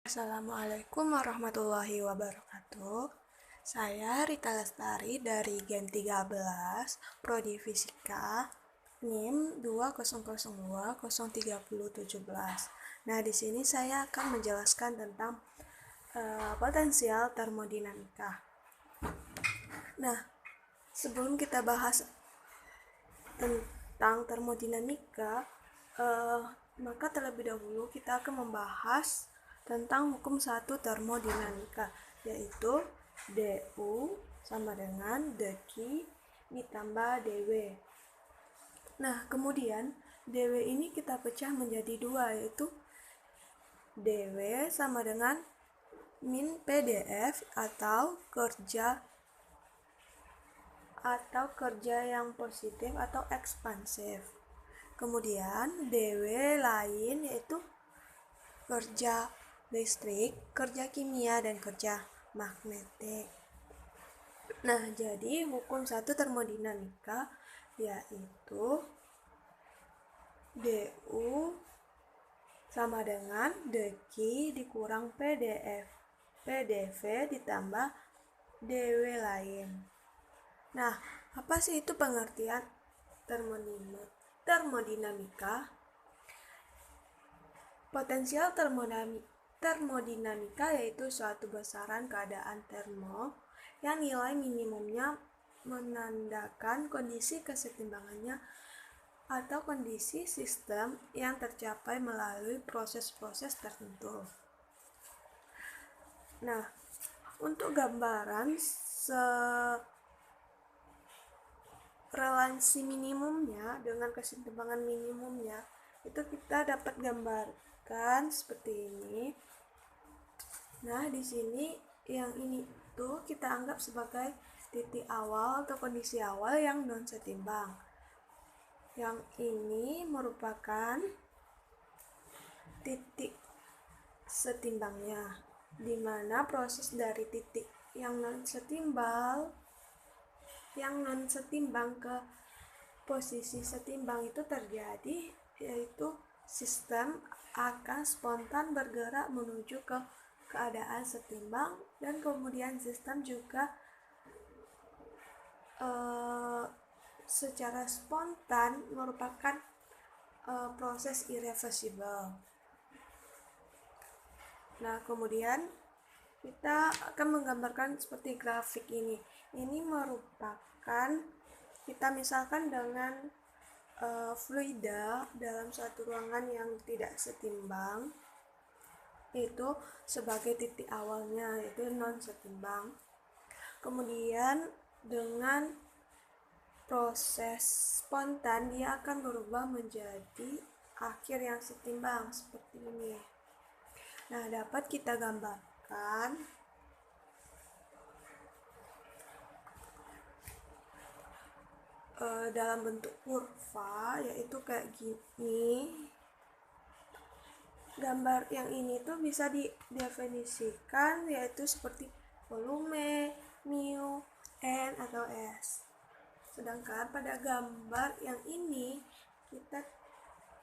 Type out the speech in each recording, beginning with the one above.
Assalamualaikum warahmatullahi wabarakatuh. Saya Rita Lestari dari Gen 13, Prodi Fisika, NIM 200203017. Nah, di sini saya akan menjelaskan tentang potensial termodinamika. Nah, sebelum kita bahas tentang termodinamika, maka terlebih dahulu kita akan membahas tentang hukum 1 termodinamika, yaitu du sama dengan dq ditambah dw. Nah, kemudian dw ini kita pecah menjadi dua, yaitu dw sama dengan min pdf atau kerja yang positif atau ekspansif. Kemudian dw lain yaitu kerja listrik, kerja kimia, dan kerja magnetik. Nah, jadi hukum 1 termodinamika yaitu du sama dengan dq dikurang pdv ditambah dw lain. Nah, apa sih itu pengertian termodinamika? Potensial termodinamika yaitu suatu besaran keadaan termo yang nilai minimumnya menandakan kondisi kesetimbangannya atau kondisi sistem yang tercapai melalui proses-proses tertentu. Nah, untuk gambaran relasi minimumnya dengan kesetimbangan minimumnya itu kita dapat gambarkan seperti ini. Nah, di sini yang ini tuh kita anggap sebagai titik awal atau kondisi awal yang non setimbang. Yang ini merupakan titik setimbangnya, di mana proses dari titik yang non setimbang ke posisi setimbang itu terjadi, yaitu sistem akan spontan bergerak menuju ke keadaan setimbang, dan kemudian sistem juga secara spontan merupakan proses irreversible. Nah, kemudian kita akan menggambarkan seperti grafik ini. Ini merupakan kita misalkan dengan fluida dalam suatu ruangan yang tidak setimbang, itu sebagai titik awalnya, yaitu non setimbang. Kemudian dengan proses spontan dia akan berubah menjadi akhir yang setimbang seperti ini. Nah, dapat kita gambarkan dalam bentuk kurva, yaitu kayak gini. Gambar yang ini tuh bisa didefinisikan yaitu seperti volume, mu, n, atau s. Sedangkan pada gambar yang ini kita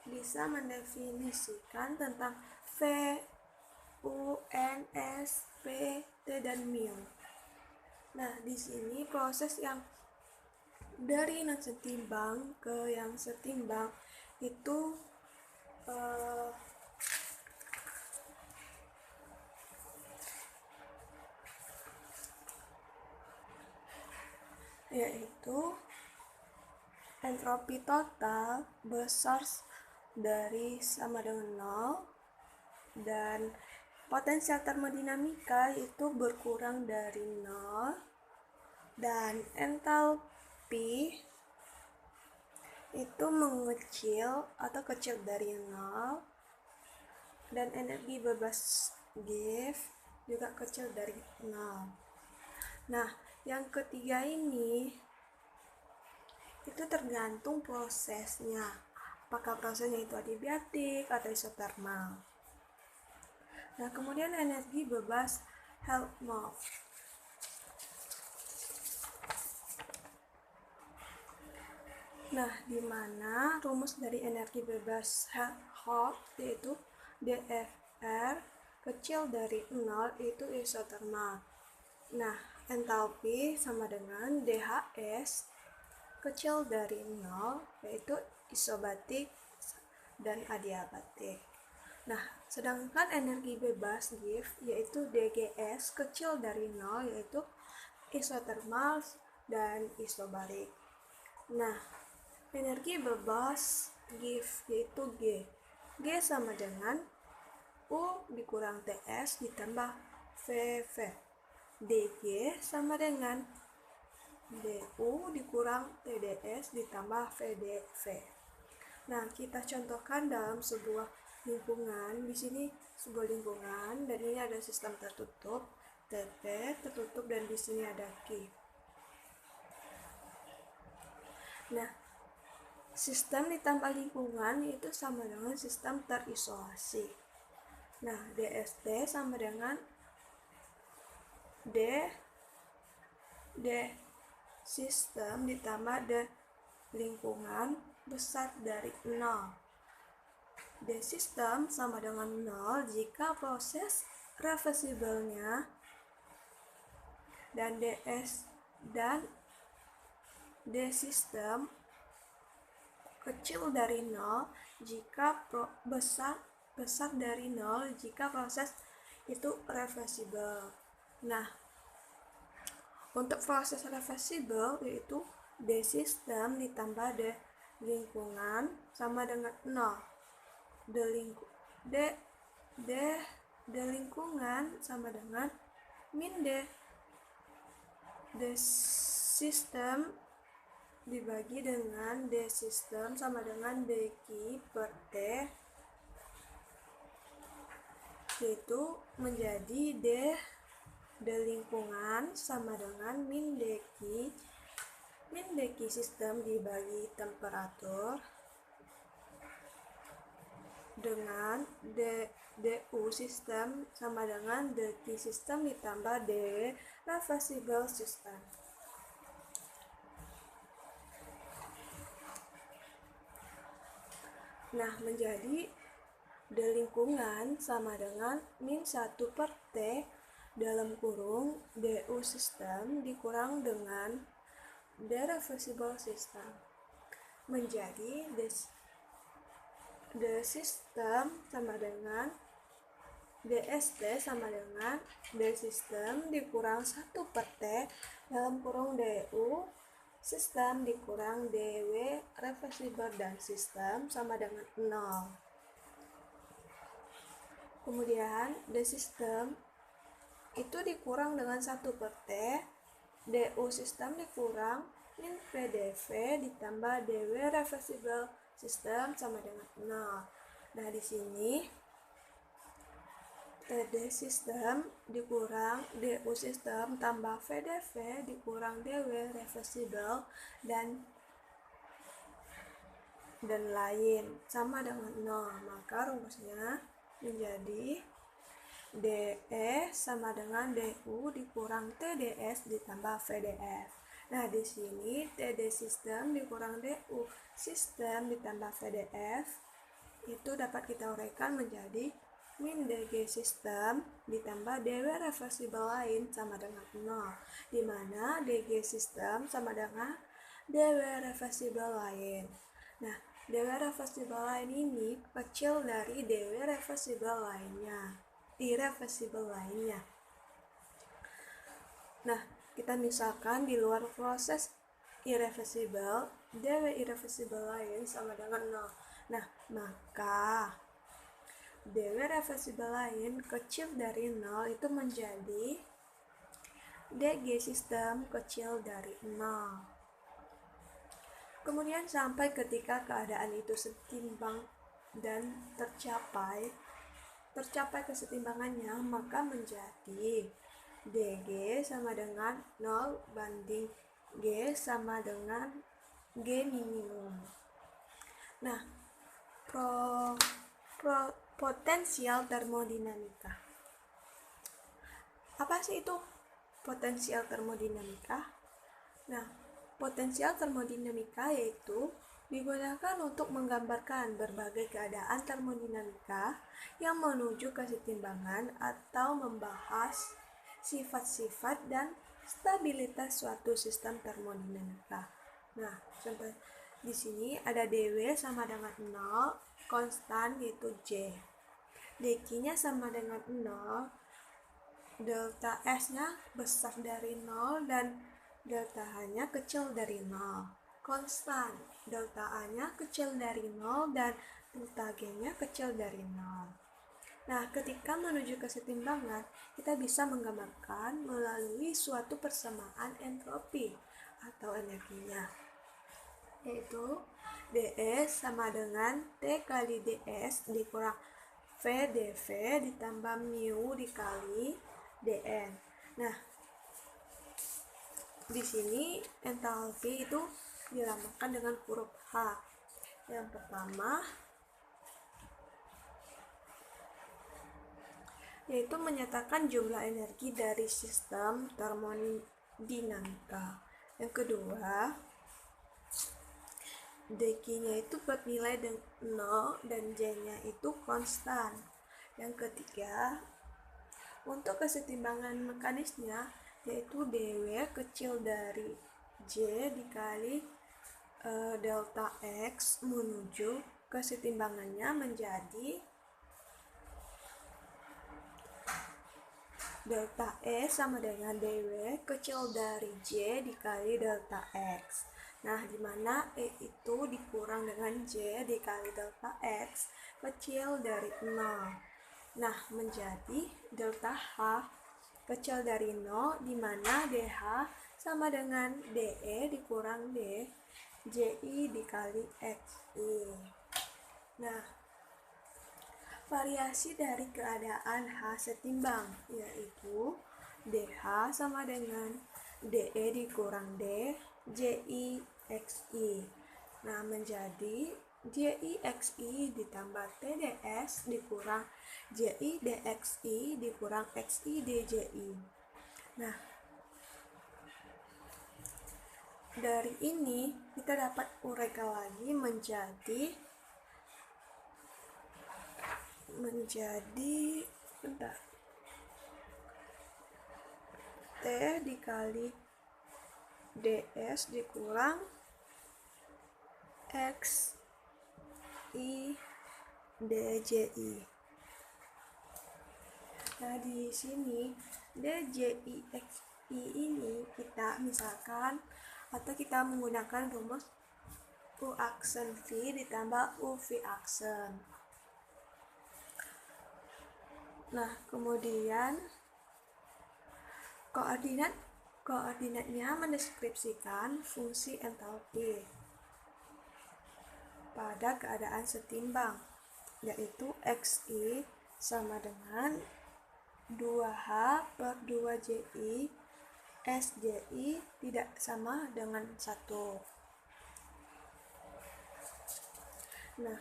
bisa mendefinisikan tentang v, u, n, s, p, t, dan mu. Nah, di sini proses yang dari non setimbang ke yang setimbang itu yaitu entropi total besar dari sama dengan 0, dan potensial termodinamika itu berkurang dari 0, dan entalpi itu mengecil atau kecil dari 0, dan energi bebas gift juga kecil dari 0. Nah, yang ketiga ini itu tergantung prosesnya, apakah prosesnya itu adiabatik atau isotermal. Nah, kemudian energi bebas Helmholtz. Nah, di mana rumus dari energi bebas Helmholtz yaitu dFr kecil dari 0 itu isotermal. Nah, entalpi sama dengan DHS kecil dari 0 yaitu isobatik dan adiabatik. Nah, sedangkan energi bebas gift yaitu DGS kecil dari 0 yaitu isotermal dan isobalik. Nah, energi bebas gift yaitu G. G sama dengan U dikurang TS ditambah VV. DG sama dengan DU dikurang TDS ditambah VDV. Nah, kita contohkan dalam sebuah lingkungan. Di sini sebuah lingkungan dan ini ada sistem tertutup, TT tertutup dan di sini ada Q. Nah, sistem ditambah lingkungan itu sama dengan sistem terisolasi. Nah, DST sama dengan D sistem ditambah D lingkungan besar dari 0. D sistem sama dengan 0 jika proses reversibelnya dan DS dan D sistem kecil dari 0 jika besar dari 0 jika proses itu reversibel. Nah, untuk proses reversibel yaitu D sistem ditambah D lingkungan sama dengan 0. D lingkungan sama dengan min D. D sistem dibagi dengan D sistem sama dengan DQ per T yaitu menjadi D lingkungan sama dengan min DQ sistem dibagi temperatur dengan DU sistem sama dengan DQ sistem ditambah D reversible system. Nah, menjadi D lingkungan sama dengan min 1 per T dalam kurung DU sistem dikurang dengan D reversible system. Menjadi D sistem sama dengan DST sama dengan D sistem dikurang 1 per T dalam kurung DU sistem dikurang DW reversible dan sistem sama dengan 0. Kemudian D sistem itu dikurang dengan 1 per T, DU sistem dikurang min VDV ditambah DW reversible sistem sama dengan 0. Nah, di sini TD sistem dikurang DU sistem tambah VDV dikurang DW reversible dan lain sama dengan 0. Maka rumusnya menjadi DE sama dengan DU dikurang TDS ditambah VDF. Nah, di sini TD sistem dikurang DU sistem ditambah VDF itu dapat kita uraikan menjadi min DG sistem ditambah DW reversible lain sama dengan 0, di mana DG sistem sama dengan DW reversible lain. Nah, DW reversible lain ini kecil dari DW reversible lainnya, irreversible lainnya. Nah, kita misalkan di luar proses irreversible, DW irreversible lain sama dengan 0. Nah, maka DW reversible lain kecil dari 0 itu menjadi DG sistem kecil dari 0. Kemudian sampai ketika keadaan itu setimbang dan tercapai kesetimbangannya, maka menjadi DG sama dengan 0 banding G sama dengan G minimum. Nah, potensial termodinamika. Apa sih itu potensial termodinamika? Nah, potensial termodinamika yaitu digunakan untuk menggambarkan berbagai keadaan termodinamika yang menuju kesetimbangan atau membahas sifat-sifat dan stabilitas suatu sistem termodinamika. Nah, contoh di sini ada dW sama dengan 0, konstan yaitu J. dq-nya sama dengan 0, delta S-nya besar dari 0 dan delta H-nya kecil dari 0. Konstan, delta A-nya kecil dari 0 dan delta G-nya kecil dari 0. Nah, ketika menuju kesetimbangan, kita bisa menggambarkan melalui suatu persamaan entropi atau energinya, yaitu dS sama dengan T kali dS dikurang V dV ditambah mu dikali dN. Nah, di sini entalpi itu dilambangkan dengan huruf H. Yang pertama yaitu menyatakan jumlah energi dari sistem termodinamika. Yang kedua, dq-nya itu bernilai 0 dan J-nya itu konstan. Yang ketiga, untuk kesetimbangan mekanisnya yaitu dW kecil dari J dikali delta X menuju kesetimbangannya menjadi delta E sama dengan dW kecil dari J dikali delta X. Nah, di mana E itu dikurang dengan J dikali delta X kecil dari 0. Nah, menjadi delta H kecil dari 0, di mana DH sama dengan DE dikurang D JI dikali XI. Nah, variasi dari keadaan H setimbang yaitu DH sama dengan DE dikurang D JI XI. Nah, menjadi JI XI ditambah TDS dikurang JI DXI dikurang XI DJI. Nah, dari ini kita dapat uraikan lagi menjadi T dikali DS dikurang X I DJI. Nah, di sini DJI XI ini kita misalkan atau kita menggunakan rumus U aksen V ditambah UV aksen. Nah, kemudian koordinatnya mendeskripsikan fungsi entalpi pada keadaan setimbang, yaitu XI sama dengan 2H per 2JI SJI tidak sama dengan 1. Nah,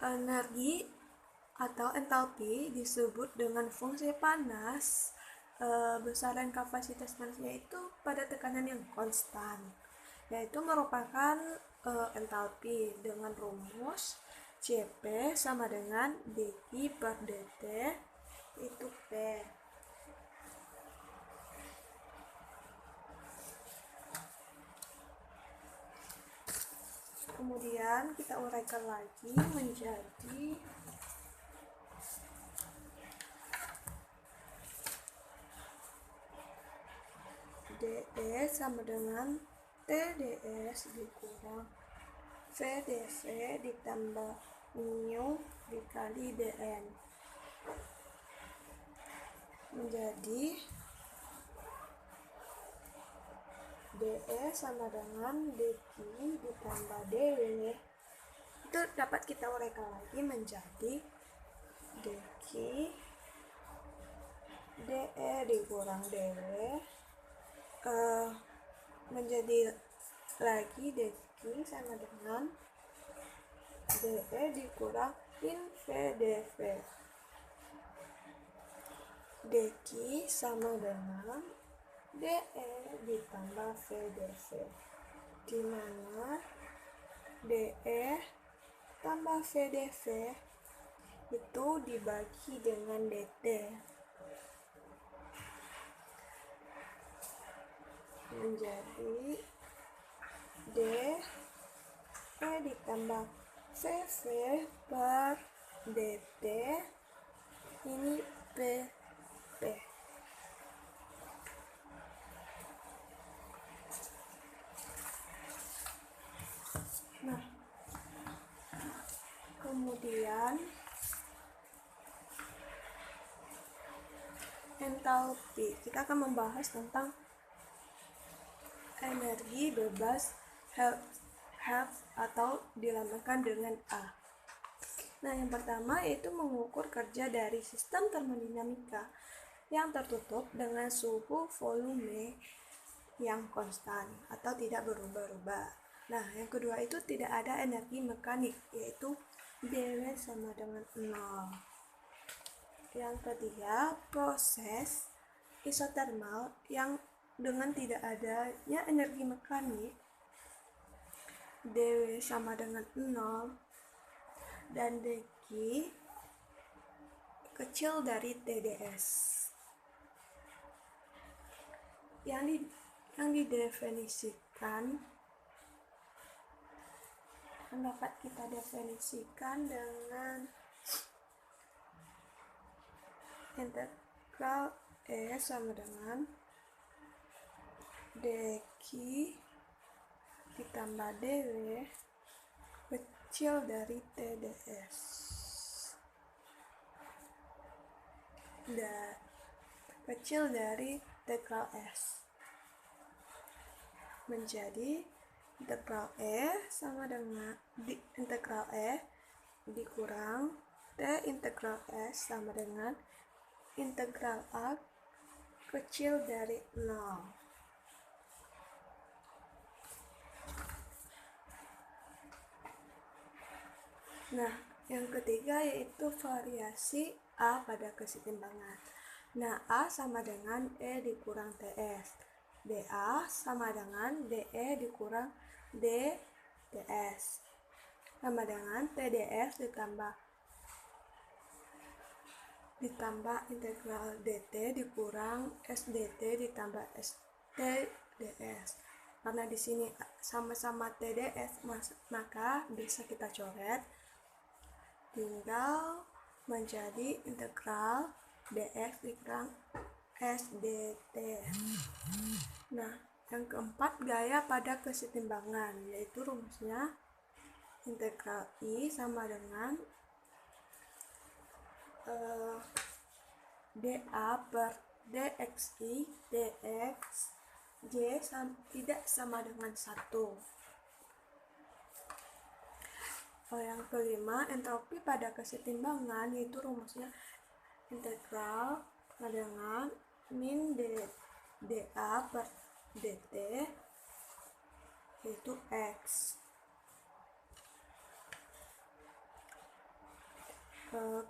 energi atau entalpi disebut dengan fungsi panas. Besaran kapasitas panasnya itu pada tekanan yang konstan, yaitu merupakan entalpi dengan rumus Cp sama dengan dI per dt itu P. Kemudian kita uraikan lagi menjadi dE sama dengan TDS dikurang VdV ditambah mu dikali dN. Menjadi dE sama dengan dq ditambah dW. Itu dapat kita uraikan lagi menjadi dq dE dikurang dW menjadi lagi dq sama dengan dE dikurang in VdV. dq sama dengan dE ditambah VdV, di mana DE tambah VDV itu dibagi dengan DT. Menjadi DE ditambah VV per DT ini PP. Nah, kemudian entalpi. Kita akan membahas tentang energi bebas Held atau dilambangkan dengan A. Nah, yang pertama yaitu mengukur kerja dari sistem termodinamika yang tertutup dengan suhu volume yang konstan atau tidak berubah-ubah. Nah, yang kedua itu tidak ada energi mekanik, yaitu dW sama dengan 0. Yang ketiga, proses isotermal yang dengan tidak adanya energi mekanik, dW sama dengan 0 dan dq kecil dari TdS. Yang didefinisikan dapat kita definisikan dengan integral E sama dengan dq ditambah dw kecil dari TdS dan kecil dari integral S menjadi integral E sama dengan integral E dikurang T integral S sama dengan integral A kecil dari 0. Nah, yang ketiga yaitu variasi A pada kesetimbangan. Nah, A sama dengan E dikurang TS. DA sama dengan DE dikurang DTS. Sama dengan TDS ditambah integral DT dikurang SDT ditambah STDS. Karena di sini sama-sama TDS, maka bisa kita coret. Tinggal menjadi integral dx dikurang SDT. Nah, yang keempat gaya pada kesetimbangan, yaitu rumusnya integral I sama dengan dA per dxi dx j tidak sama dengan 1. Yang kelima, entropi pada kesetimbangan, yaitu rumusnya integral dengan min dA per dt yaitu x.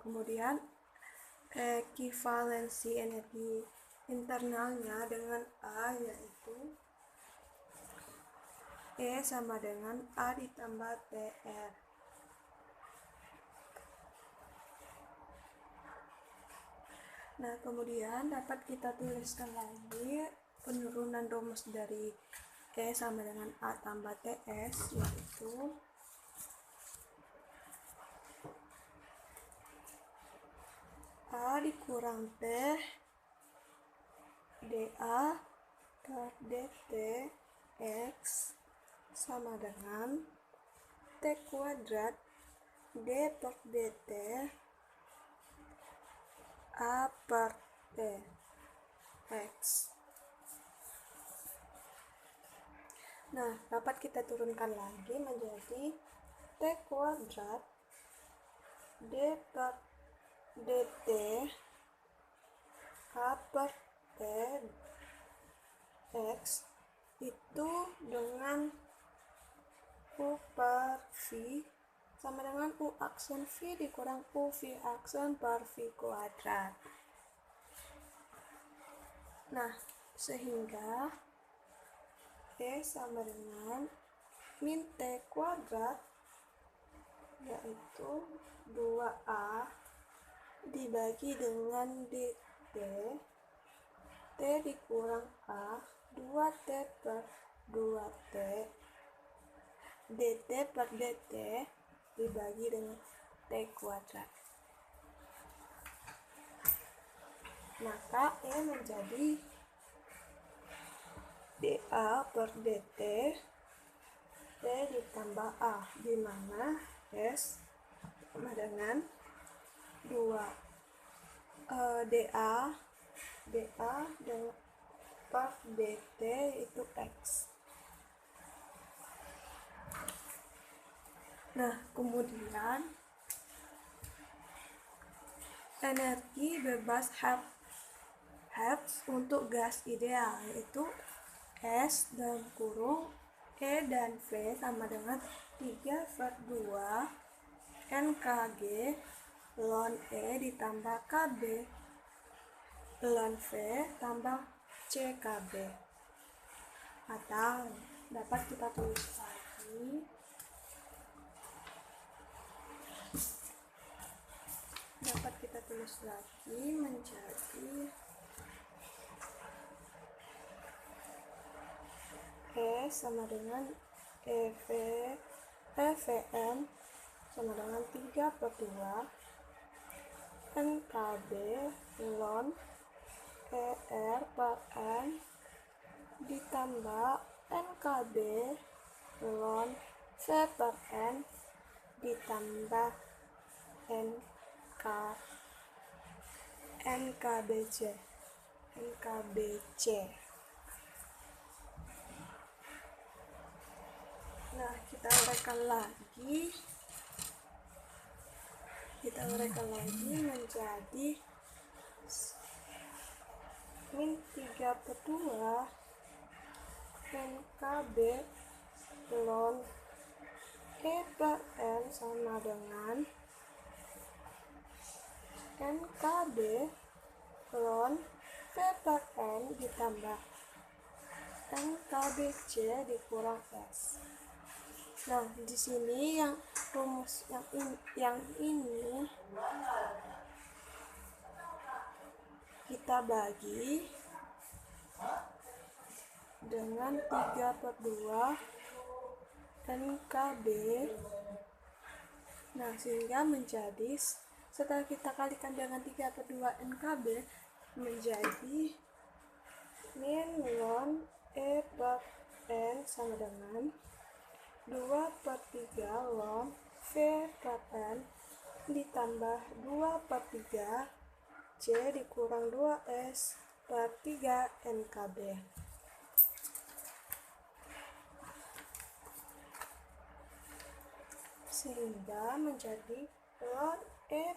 Kemudian ekivalensi energi internalnya dengan A yaitu E sama dengan A ditambah TR. Nah, kemudian dapat kita tuliskan lagi penurunan rumus dari E sama dengan A tambah TS, yaitu A dikurang T dA per dt X sama dengan T kuadrat D per dt A per T X. Nah, dapat kita turunkan lagi menjadi T kuadrat D per dt A per T X itu dengan U per V sama dengan U aksen V dikurang U V aksen per V kuadrat. Nah, sehingga E sama dengan min T kuadrat, yaitu 2A dibagi dengan DT, T dikurang A, 2T per 2T, DT per DT dibagi dengan T kuadrat. Maka E menjadi dA per dt T ditambah A, di mana S sama dengan 2 dA dengan per dt itu X. Nah, kemudian energi bebas Hertz untuk gas ideal, yaitu S dalam kurung E dan V sama dengan 3/2 NKG ln E ditambah KB ln V tambah CKB. Atau dapat kita tulis lagi menjadi E sama dengan EVN sama dengan 3/2 NKB ln ER per N ditambah NKB ln V per N ditambah NKBC. Nah, kita uraikan lagi menjadi min 3/2 NKB ln E per N sama dengan NKB ln V per N ditambah NKBC dikurang S. Nah, di sini yang rumus yang ini kita bagi dengan 3/2 NKB. Nah, sehingga menjadi setelah kita kalikan dengan 3/2 NKB menjadi min ln E per N sama dengan 2/3 ln V per N ditambah 2/3 C dikurang 2S per 3 NKB. Sehingga menjadi ln E